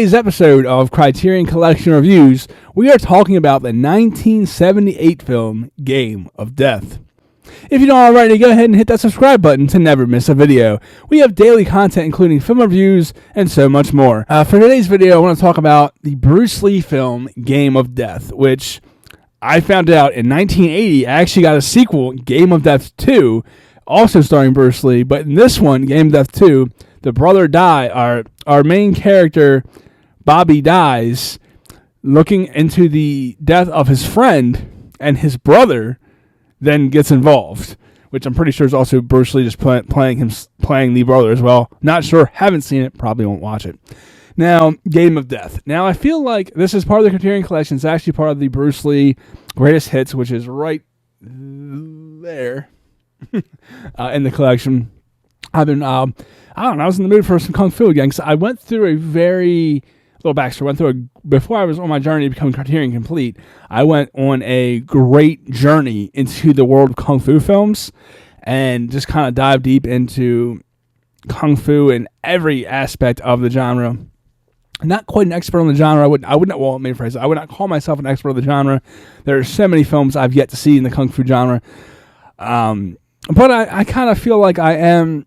Today's episode of Criterion Collection Reviews, we are talking about the 1978 film Game of Death. If you don't already, go ahead and hit that subscribe button to never miss a video. We have daily content including film reviews and so much more. For today's video, I want to talk about the Bruce Lee film Game of Death, which I found out in 1980 actually got a sequel, Game of Death 2, also starring Bruce Lee. But in this one, Game of Death 2, the brother our main character, Bobby, dies looking into the death of his friend, and his brother then gets involved, which I'm pretty sure is also Bruce Lee just playing the brother as well. Not sure, haven't seen it, probably won't watch it. Now, Game of Death. Now, I feel like this is part of the Criterion Collection. It's actually part of the Bruce Lee Greatest Hits, which is right there in the collection. I don't know, I was in the mood for some Kung Fu again, because I went through little backstory. Before I was on my journey to become Criterion Complete, I went on a great journey into the world of Kung Fu films and just kind of dived deep into Kung Fu and every aspect of the genre. Not quite an expert on the genre. I would not call myself an expert on the genre. There are so many films I've yet to see in the Kung Fu genre. But I kind of feel like I am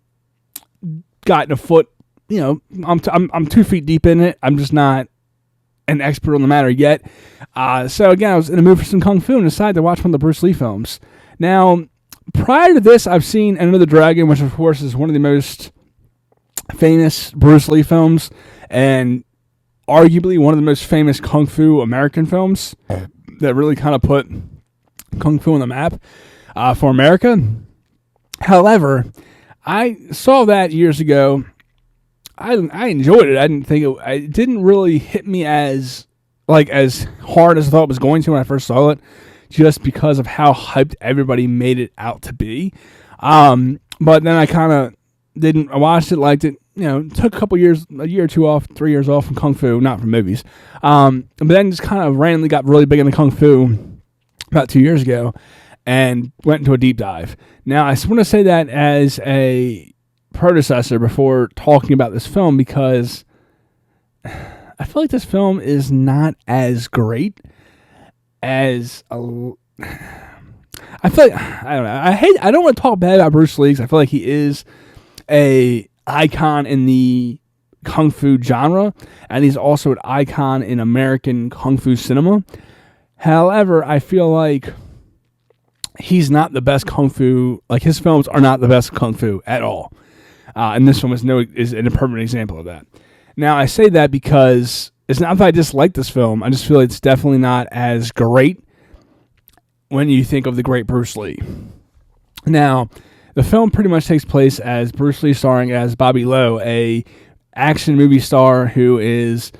gotten a foot. I'm 2 feet deep in it. I'm just not an expert on the matter yet. So again, I was in a mood for some Kung Fu and decided to watch one of the Bruce Lee films. Now, prior to this, I've seen Enter the Dragon, which of course is one of the most famous Bruce Lee films and arguably one of the most famous Kung Fu American films that really kind of put Kung Fu on the map for America. However, I saw that years ago. I enjoyed it. It didn't really hit me as hard as I thought it was going to when I first saw it, just because of how hyped everybody made it out to be. But then I kind of didn't. I watched it, liked it. Took a year or two off, 3 years off from Kung Fu, not from movies. But then just kind of randomly got really big into Kung Fu about 2 years ago and went into a deep dive. Now, I just want to say that as a predecessor before talking about this film, because I feel like this film is not as great as I feel like, I don't know. I don't want to talk bad about Bruce Lee, because I feel like he is a icon in the Kung Fu genre, and he's also an icon in American Kung Fu cinema. However, I feel like he's not the best Kung Fu, like his films are not the best Kung Fu at all. And this one is a perfect example of that. Now, I say that because it's not that I dislike this film. I just feel it's definitely not as great when you think of the great Bruce Lee. Now, the film pretty much takes place as Bruce Lee starring as Bobby Lowe, a action movie star who is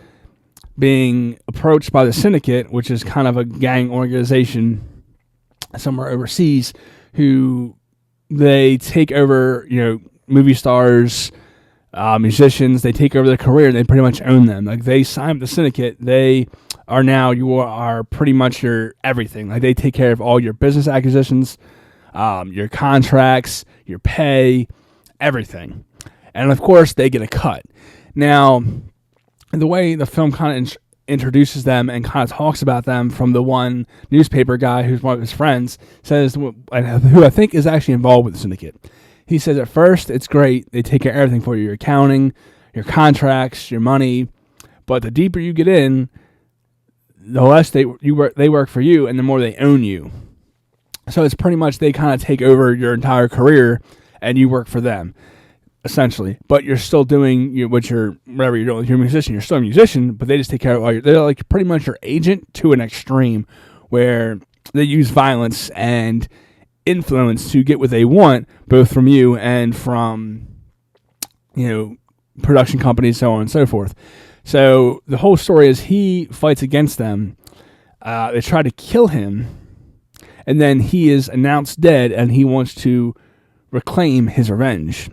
being approached by the Syndicate, which is kind of a gang organization somewhere overseas, who they take over, movie stars, musicians. They take over their career and they pretty much own them. Like, they sign with the Syndicate. You are pretty much your everything. Like, they take care of all your business acquisitions, your contracts, your pay, everything. And of course, they get a cut. Now, the way the film kind of introduces them and kind of talks about them from the one newspaper guy who's one of his friends, says, who I think is actually involved with the Syndicate. He says, at first, it's great. They take care of everything for you. Your accounting, your contracts, your money. But the deeper you get in, the less they work for you, and the more they own you. So it's pretty much they kind of take over your entire career, and you work for them, essentially. But you're still doing whatever you're doing. You're a musician. You're still a musician, but they just take care of they're like pretty much your agent to an extreme, where they use violence and influence to get what they want, both from you and from production companies, so on and so forth. So the whole story is he fights against them. They try to kill him, and then he is announced dead, and he wants to reclaim his revenge.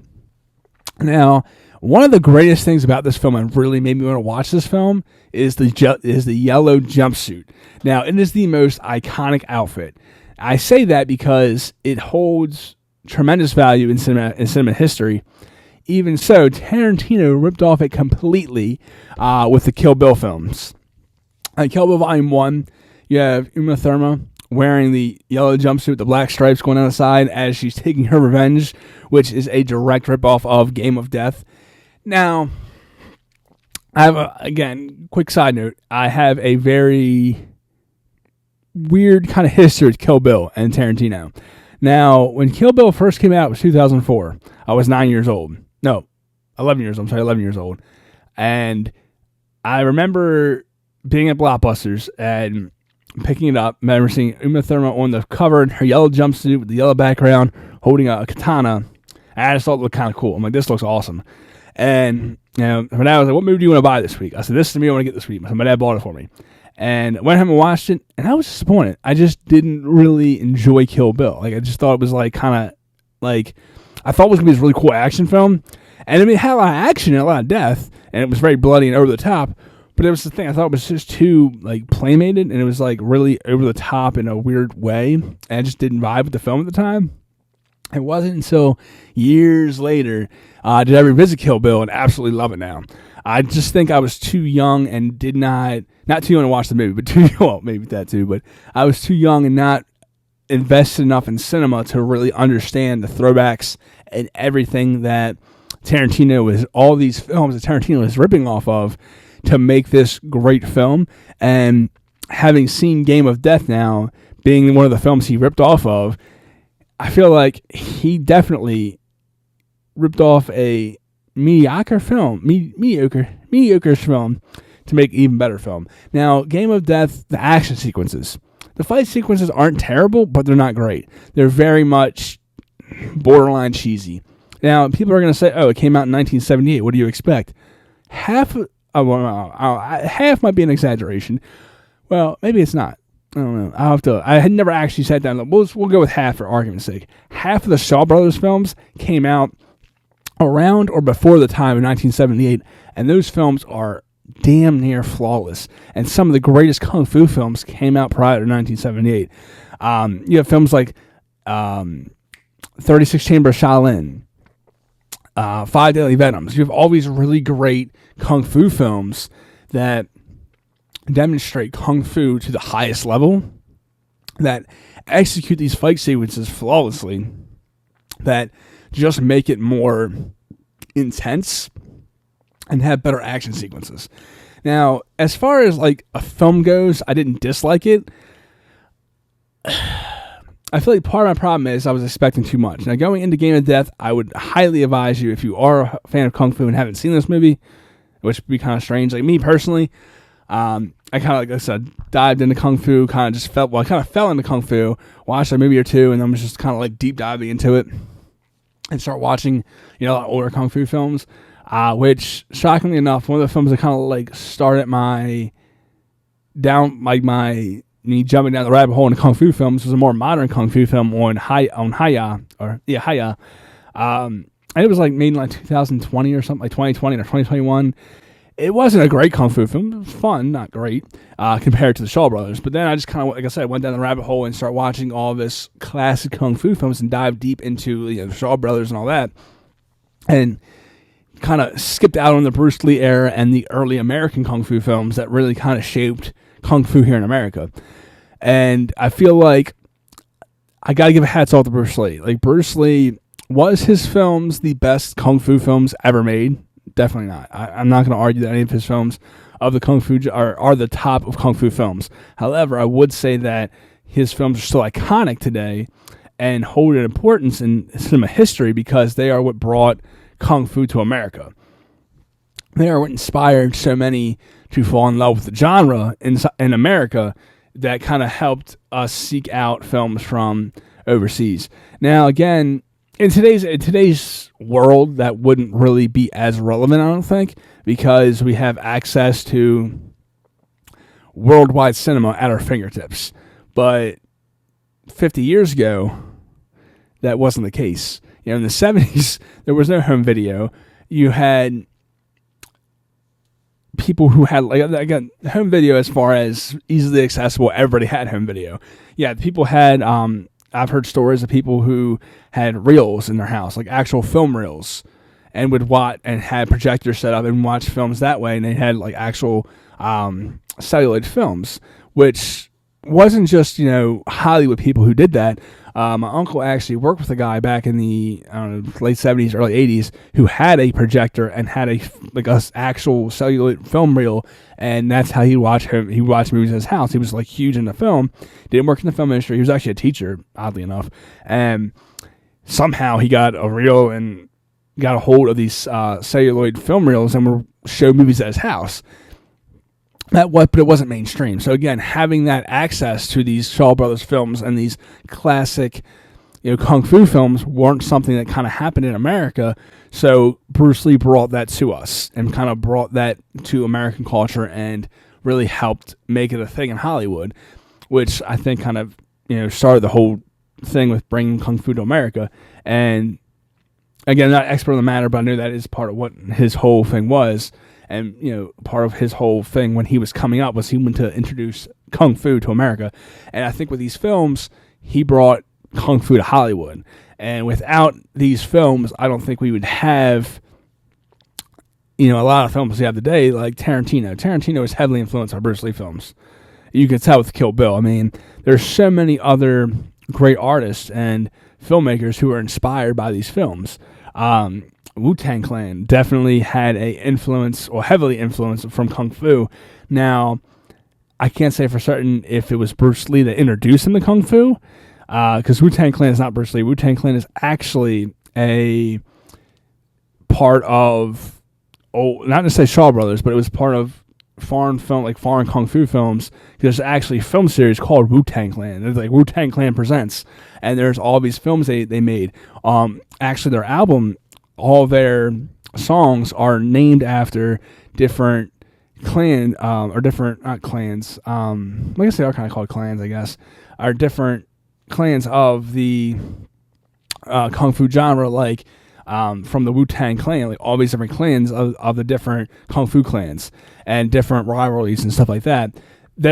Now, one of the greatest things about this film, and really made me want to watch this film, is the yellow jumpsuit. Now, it is the most iconic outfit. I say that because it holds tremendous value in cinema history. Even so, Tarantino ripped off it completely with the Kill Bill films. Kill Bill Volume 1, you have Uma Thurman wearing the yellow jumpsuit with the black stripes going down the side as she's taking her revenge, which is a direct ripoff of Game of Death. Now, I have, again, quick side note, I have a very weird kind of history with Kill Bill and Tarantino. Now, when Kill Bill first came out, it was 2004. I was 9 years old. No, 11 years old. I'm sorry, 11 years old. And I remember being at Blockbusters and picking it up. I remember seeing Uma Thurman on the cover in her yellow jumpsuit with the yellow background, holding a katana. And I just thought it looked kind of cool. I'm like, this looks awesome. And, you know, my dad was like, what movie do you want to buy this week? I said, this is the movie I want to get this week. So my dad bought it for me. And I went home and watched it, and I was disappointed. I just didn't really enjoy Kill Bill. Like, I just thought it was like kind of like, I thought it was going to be this really cool action film. And I mean, it had a lot of action and a lot of death, and it was very bloody and over the top. But it was the thing, I thought it was just too like playmated, and it was like really over the top in a weird way. And I just didn't vibe with the film at the time. It wasn't until years later did I revisit Kill Bill and absolutely love it now. I just think I was too young and did not too young to watch the movie, but too, well, maybe that too, but I was too young and not invested enough in cinema to really understand the throwbacks and everything that all these films that Tarantino was ripping off of to make this great film. And having seen Game of Death now, being one of the films he ripped off of, I feel like he definitely ripped off a mediocre film to make even better film. Now, Game of Death, the action sequences. The fight sequences aren't terrible, but they're not great. They're very much borderline cheesy. Now, people are going to say, oh, it came out in 1978. What do you expect? Half might be an exaggeration. Well, maybe it's not. I don't know. I had never actually sat down. We'll go with half for argument's sake. Half of the Shaw Brothers films came out around or before the time of 1978, and those films are damn near flawless. And some of the greatest kung fu films came out prior to 1978. You have films like 36 Chamber of Shaolin, Five Deadly Venoms. You have all these really great kung fu films that demonstrate kung fu to the highest level, that execute these fight sequences flawlessly, that just make it more intense and have better action sequences. Now, as far as like a film goes, I didn't dislike it. I feel like part of my problem is I was expecting too much. Now, going into Game of Death, I would highly advise you, if you are a fan of kung fu and haven't seen this movie, which would be kind of strange. Like me personally, I kind of, like I said, dived into kung fu, kind of fell into kung fu, watched a movie or two, and then was just kind of like deep diving into it and start watching, a lot of older kung fu films, which, shockingly enough, one of the films that kind of like started me jumping down the rabbit hole in kung fu films was a more modern kung fu film on Hayya. And it was like made in like 2020 or something, like 2020 or 2021. It wasn't a great kung fu film. It was fun, not great, compared to the Shaw Brothers. But then I just kind of, like I said, went down the rabbit hole and started watching all this classic kung fu films and dived deep into the Shaw Brothers and all that. And kind of skipped out on the Bruce Lee era and the early American kung fu films that really kind of shaped kung fu here in America. And I feel like I got to give a hats off to Bruce Lee. Like, Bruce Lee, was his films the best kung fu films ever made? Definitely not. I'm not going to argue that any of his films of the kung fu are the top of kung fu films. However, I would say that his films are still iconic today and hold an importance in cinema history because they are what brought kung fu to America. They are what inspired so many to fall in love with the genre in America that kind of helped us seek out films from overseas. Now, again, in today's world, that wouldn't really be as relevant, I don't think, because we have access to worldwide cinema at our fingertips. But 50 years ago, that wasn't the case. In the 70s, there was no home video. You had people who had, like, again, home video as far as easily accessible. Everybody had home video. Yeah, people had, I've heard stories of people who had reels in their house, like actual film reels. and would watch and had projectors set up and watch films that way. And they had like actual celluloid films, which wasn't just, Hollywood people who did that. My uncle actually worked with a guy back in the late 70s, early 80s who had a projector and had a actual celluloid film reel, and that's how he watched movies in his house. He was like huge into film, didn't work in the film industry. He was actually a teacher, oddly enough, and somehow he got a reel and got a hold of these celluloid film reels and would show movies at his house. But it wasn't mainstream. So again, having that access to these Shaw Brothers films and these classic, kung fu films weren't something that kind of happened in America. So Bruce Lee brought that to us and kind of brought that to American culture and really helped make it a thing in Hollywood, which I think kind of, started the whole thing with bringing kung fu to America. And again, I'm not an expert on the matter, but I knew that is part of what his whole thing was. And, part of his whole thing when he was coming up was he wanted to introduce Kung Fu to America. And I think with these films, he brought Kung Fu to Hollywood. And without these films, I don't think we would have, a lot of films we have today, like Tarantino. Tarantino is heavily influenced by Bruce Lee films. You can tell with Kill Bill. I mean, there's so many other great artists and filmmakers who are inspired by these films. Wu-Tang Clan definitely had a influence, or heavily influenced, from Kung Fu. Now, I can't say for certain if it was Bruce Lee that introduced him to Kung Fu, because Wu-Tang Clan is not Bruce Lee. Wu-Tang Clan is actually a part of, not to say Shaw Brothers, but it was part of foreign Kung Fu films. There's actually a film series called Wu-Tang Clan. There's like Wu-Tang Clan Presents, and there's all these films they made. Actually, their album, all their songs are named after different or different, not clans, I guess they are kind of called clans, I guess, are different clans of the Kung Fu genre, like from the Wu-Tang Clan, like all these different clans of the different Kung Fu clans and different rivalries and stuff like that.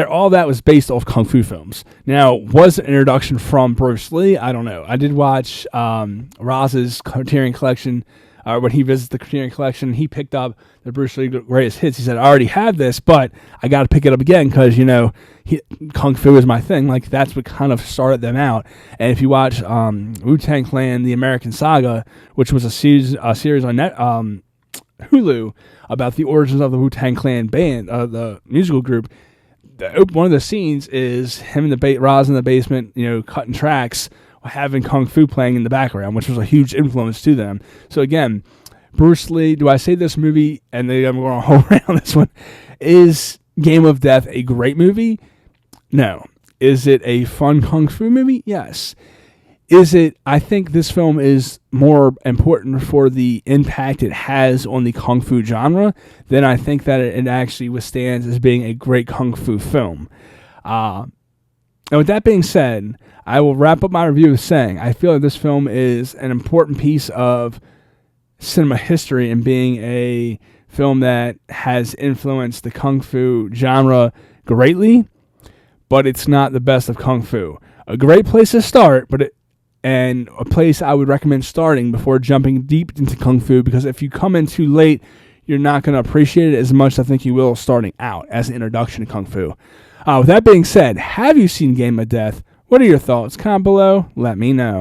All that was based off Kung Fu films. Now, was it an introduction from Bruce Lee? I don't know. I did watch Roz's Criterion Collection. When he visits the Criterion Collection, he picked up the Bruce Lee Greatest Hits. He said, I already have this, but I got to pick it up again because, Kung Fu is my thing. Like, that's what kind of started them out. And if you watch Wu-Tang Clan, The American Saga, which was a series on Hulu about the origins of the Wu-Tang Clan band, the musical group, one of the scenes is him and Roz in the basement, cutting tracks, having Kung Fu playing in the background, which was a huge influence to them. So again, Bruce Lee, do I say this movie, and I'm going to hold around this one, is Game of Death a great movie? No. Is it a fun Kung Fu movie? Yes. I think this film is more important for the impact it has on the Kung Fu genre than I think that it actually withstands as being a great Kung Fu film. And with that being said, I will wrap up my review with saying I feel like this film is an important piece of cinema history and being a film that has influenced the Kung Fu genre greatly, but it's not the best of Kung Fu. A great place to start, and a place I would recommend starting before jumping deep into Kung Fu, because if you come in too late, you're not going to appreciate it as much as I think you will starting out as an introduction to Kung Fu. With that being said, have you seen Game of Death? What are your thoughts? Comment below. Let me know.